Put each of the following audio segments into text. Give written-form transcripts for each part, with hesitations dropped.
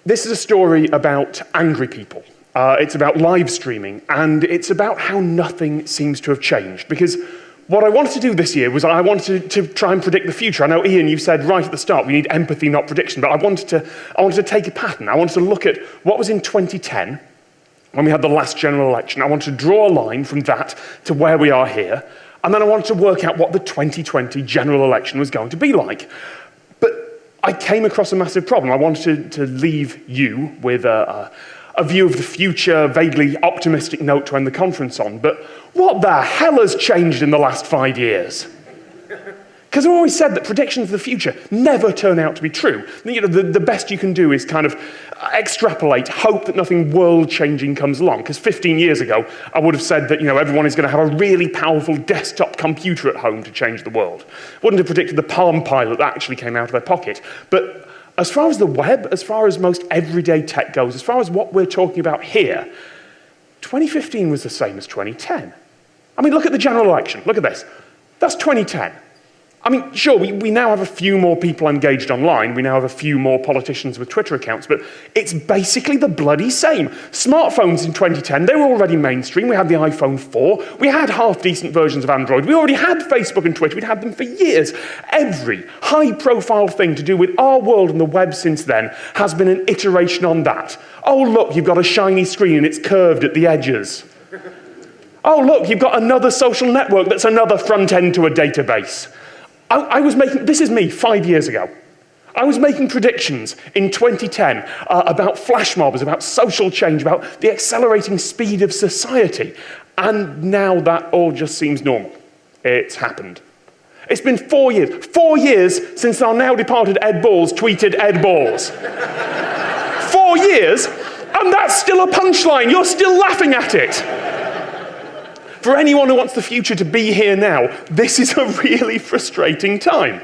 This is a story about angry people. It's about live streaming, and it's about how nothing seems to have changed. Because what I wanted to do this year was I wanted to try and predict the future. I know, Ian, you said right at the start, we need empathy, not prediction, but I wanted to take a pattern. I wanted to look at what was in 2010, when we had the last general election. I wanted to draw a line from that to where we are here, and then I wanted to work out what the 2020 general election was going to be like. But I came across a massive problem. I wanted to leave you with a view of the future, vaguely optimistic note to end the conference on, but what the hell has changed in the last 5 years? Because I've always said that predictions of the future never turn out to be true. You know, the best you can do is kind of extrapolate, hope that nothing world-changing comes along. Because 15 years ago, I would have said that everyone is going to have a really powerful desktop computer at home to change the world. Wouldn't have predicted the Palm Pilot that actually came out of their pocket. But as far as the web, as far as most everyday tech goes, as far as what we're talking about here, 2015 was the same as 2010. I mean, look at the general election. Look at this. That's 2010. I mean, sure, we now have a few more people engaged online. We now have a few more politicians with Twitter accounts, but it's basically the bloody same. Smartphones in 2010, they were already mainstream. We had the iPhone 4. We had half-decent versions of Android. We already had Facebook and Twitter. We'd had them for years. Every high-profile thing to do with our world and the web since then has been an iteration on that. Oh, look, you've got a shiny screen and it's curved at the edges. Oh, look, you've got another social network that's another front end to a database. I was making, this is me 5 years ago. I was making predictions in 2010 about flash mobs, about social change, about the accelerating speed of society. And now that all just seems normal. It's happened. It's been 4 years. 4 years since our now departed Ed Balls tweeted Ed Balls. 4 years, and that's still a punchline. You're still laughing at it. For anyone who wants the future to be here now, this is a really frustrating time.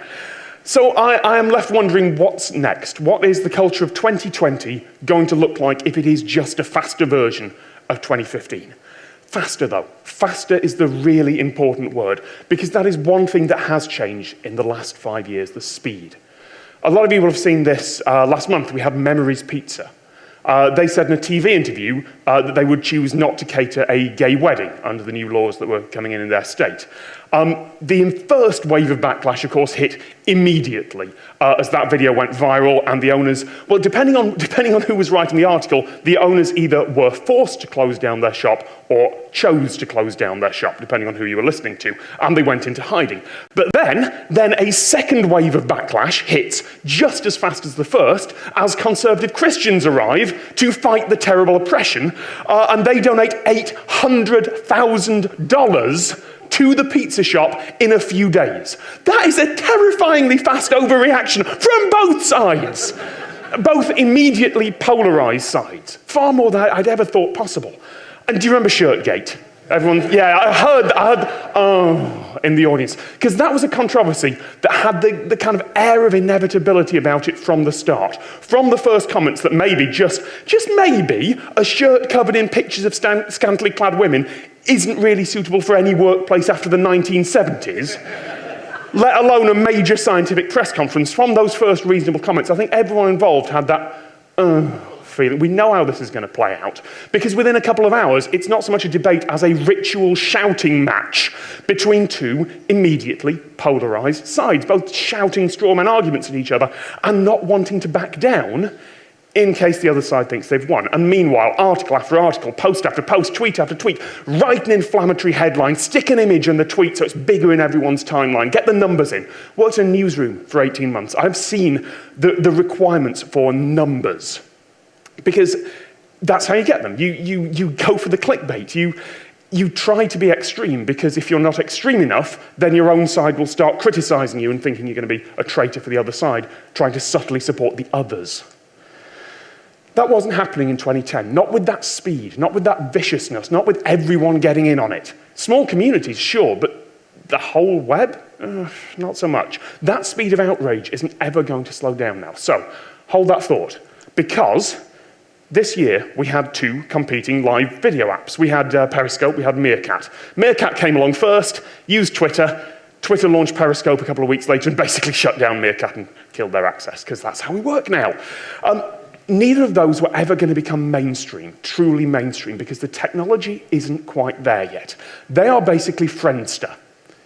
So I am left wondering what's next. What is the culture of 2020 going to look like if it is just a faster version of 2015? Faster, though. Faster is the really important word, because that is one thing that has changed in the last 5 years, the speed. A lot of you will have seen this last month. We had Memories Pizza. They said in a TV interview that they would choose not to cater a gay wedding under the new laws that were coming in their state. The first wave of backlash, of course, hit immediately as that video went viral, and the owners, well, depending on who was writing the article, the owners either were forced to close down their shop or chose to close down their shop, depending on who you were listening to, and they went into hiding. But then a second wave of backlash hits just as fast as the first, as conservative Christians arrive to fight the terrible oppression, and they donate $800,000 to the pizza shop in a few days. That is a terrifyingly fast overreaction from both sides. Both immediately polarized sides. Far more than I'd ever thought possible. And do you remember Shirtgate? Everyone, yeah, I heard, in the audience. Because that was a controversy that had the kind of air of inevitability about it from the start. From the first comments that maybe, just maybe, a shirt covered in pictures of scantily clad women isn't really suitable for any workplace after the 1970s, let alone a major scientific press conference. From those first reasonable comments, I think everyone involved had that feeling. We know how this is going to play out, because within a couple of hours, it's not so much a debate as a ritual shouting match between two immediately polarized sides, both shouting strawman arguments at each other and not wanting to back down in case the other side thinks they've won. And meanwhile, article after article, post after post, tweet after tweet, write an inflammatory headline, stick an image in the tweet so it's bigger in everyone's timeline, get the numbers in. Worked in a newsroom for 18 months. I've seen the requirements for numbers, because that's how you get them. You go for the clickbait. You try to be extreme, because if you're not extreme enough, then your own side will start criticizing you and thinking you're going to be a traitor for the other side, trying to subtly support the others. That wasn't happening in 2010, not with that speed, not with that viciousness, not with everyone getting in on it. Small communities, sure, but the whole web? Not so much. That speed of outrage isn't ever going to slow down now. So, hold that thought, because this year we had two competing live video apps. We had Periscope, we had Meerkat. Meerkat came along first, used Twitter. Twitter launched Periscope a couple of weeks later and basically shut down Meerkat and killed their access, because that's how we work now. neither of those were ever going to become mainstream, truly mainstream, because the technology isn't quite there yet. They are basically Friendster.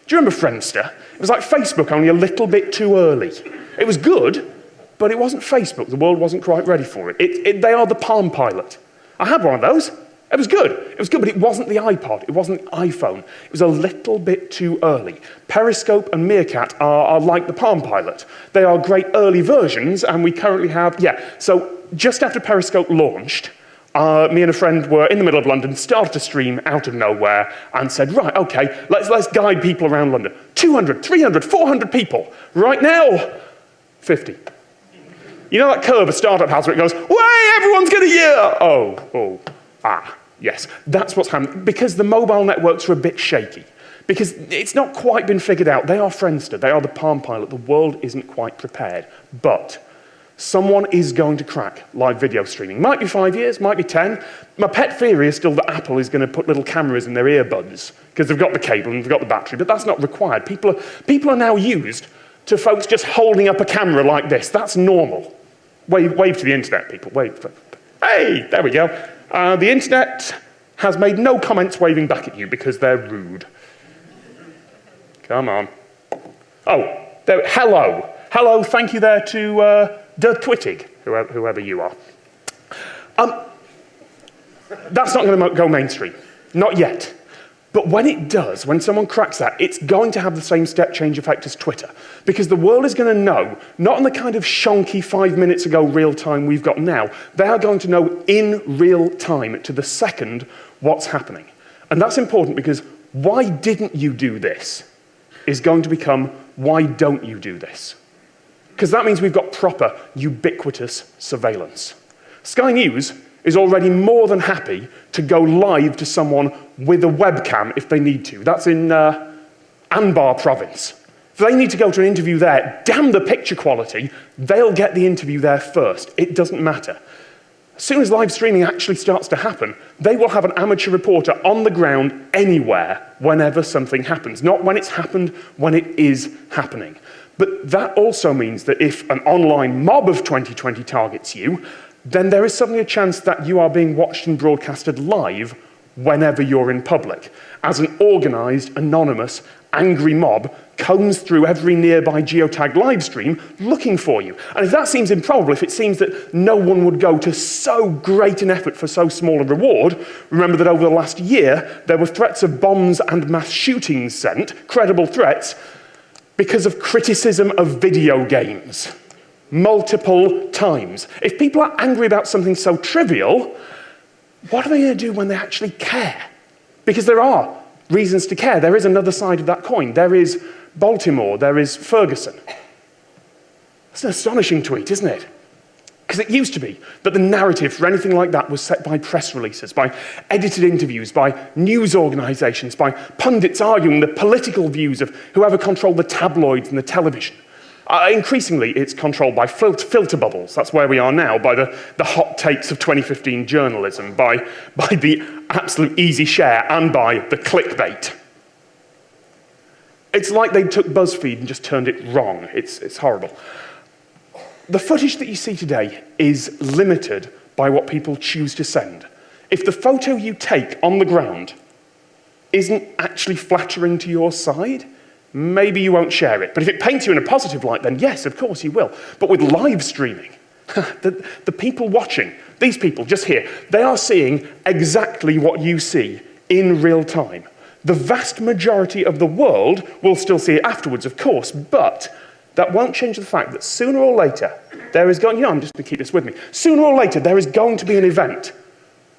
Do you remember Friendster? It was like Facebook, only a little bit too early. It was good, but it wasn't Facebook. The world wasn't quite ready for it. They are the Palm Pilot. I had one of those. It was good. It was good, but it wasn't the iPod. It wasn't the iPhone. It was a little bit too early. Periscope and Meerkat are like the Palm Pilot. They are great early versions, and we currently have, so just after Periscope launched, me and a friend were in the middle of London, started to stream out of nowhere, and said, right, okay, let's guide people around London. 200, 300, 400 people. Right now, 50. You know that curve a startup has where it goes, way, everyone's going to hear. Yes, that's what's happening. Because the mobile networks are a bit shaky. Because it's not quite been figured out. They are Friendster. They are the Palm Pilot. The world isn't quite prepared. But someone is going to crack live video streaming. Might be 5 years, might be 10. My pet theory is still that Apple is going to put little cameras in their earbuds because they've got the cable and they've got the battery, but that's not required. People are now used to folks just holding up a camera like this. That's normal. Wave to the internet, people. Wave. Hey, there we go. The internet has made no comments waving back at you because they're rude. Come on. Oh, hello. Hello, thank you there to Der Twittig, whoever you are. That's not going to go mainstream. Not yet. But when it does, when someone cracks that, it's going to have the same step change effect as Twitter. Because the world is going to know, not in the kind of shonky 5 minutes ago real time we've got now, they are going to know in real time, to the second, what's happening. And that's important because why didn't you do this is going to become why don't you do this? Because that means we've got proper, ubiquitous surveillance. Sky News is already more than happy to go live to someone with a webcam if they need to. That's in Anbar province. If they need to go to an interview there, damn the picture quality, they'll get the interview there first. It doesn't matter. As soon as live streaming actually starts to happen, they will have an amateur reporter on the ground anywhere whenever something happens. Not when it's happened, when it is happening. But that also means that if an online mob of 2020 targets you, then there is suddenly a chance that you are being watched and broadcasted live whenever you're in public, as an organized, anonymous, angry mob combs through every nearby geotagged live stream looking for you. And if that seems improbable, if it seems that no one would go to so great an effort for so small a reward, remember that over the last year, there were threats of bombs and mass shootings sent, credible threats, because of criticism of video games. Multiple times. If people are angry about something so trivial, what are they going to do when they actually care? Because there are reasons to care. There is another side of that coin. There is Baltimore. There is Ferguson. That's an astonishing tweet, isn't it? Because it used to be that the narrative for anything like that was set by press releases, by edited interviews, by news organizations, by pundits arguing the political views of whoever controlled the tabloids and the television. Increasingly, it's controlled by filter bubbles. That's where we are now, by the hot takes of 2015 journalism, by the absolute easy share, and by the clickbait. It's like they took BuzzFeed and just turned it wrong. It's horrible. The footage that you see today is limited by what people choose to send. If the photo you take on the ground isn't actually flattering to your side, maybe you won't share it. But if it paints you in a positive light, then yes, of course you will. But with live streaming, the people watching, these people just here, they are seeing exactly what you see in real time. The vast majority of the world will still see it afterwards, of course, but that won't change the fact that sooner or later, there is going, I'm just going to keep this with me, sooner or later there is going to be an event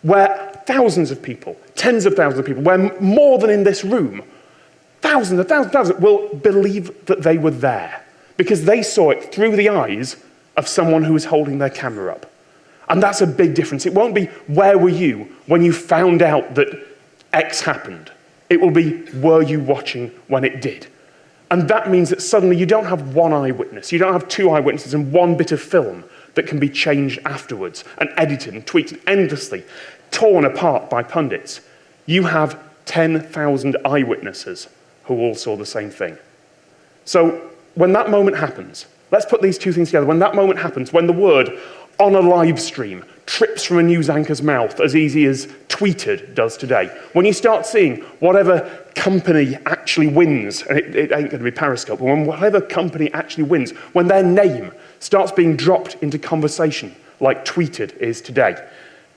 where thousands of people, tens of thousands of people, where more than in this room, thousands and thousands and thousands will believe that they were there because they saw it through the eyes of someone who was holding their camera up. And that's a big difference. It won't be, where were you when you found out that X happened? It will be, were you watching when it did? And that means that suddenly you don't have one eyewitness, you don't have two eyewitnesses and one bit of film that can be changed afterwards and edited and tweeted endlessly, torn apart by pundits. You have 10,000 eyewitnesses who all saw the same thing. So when that moment happens, let's put these two things together. When that moment happens, when the word on a live stream trips from a news anchor's mouth as easy as tweeted does today, when you start seeing whatever company actually wins, and it ain't going to be Periscope, but when whatever company actually wins, when their name starts being dropped into conversation like tweeted is today,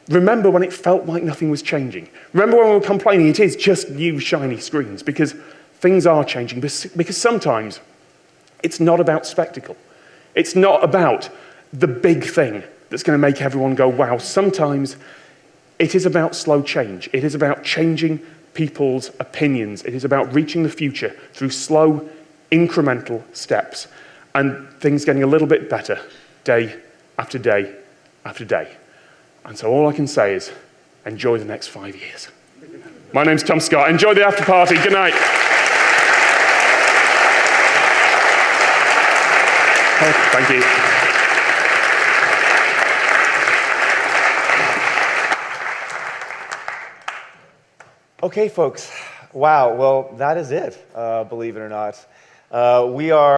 remember when it felt like nothing was changing. Remember when we were complaining it is just new shiny screens, because things are changing, because sometimes it's not about spectacle. It's not about the big thing that's going to make everyone go, wow. Sometimes it is about slow change. It is about changing people's opinions. It is about reaching the future through slow, incremental steps, and things getting a little bit better day after day after day. And so all I can say is, enjoy the next 5 years. My name's Tom Scott. Enjoy the after party. Good night. Thank you. Okay, folks. Wow. Well, that is it, believe it or not. We are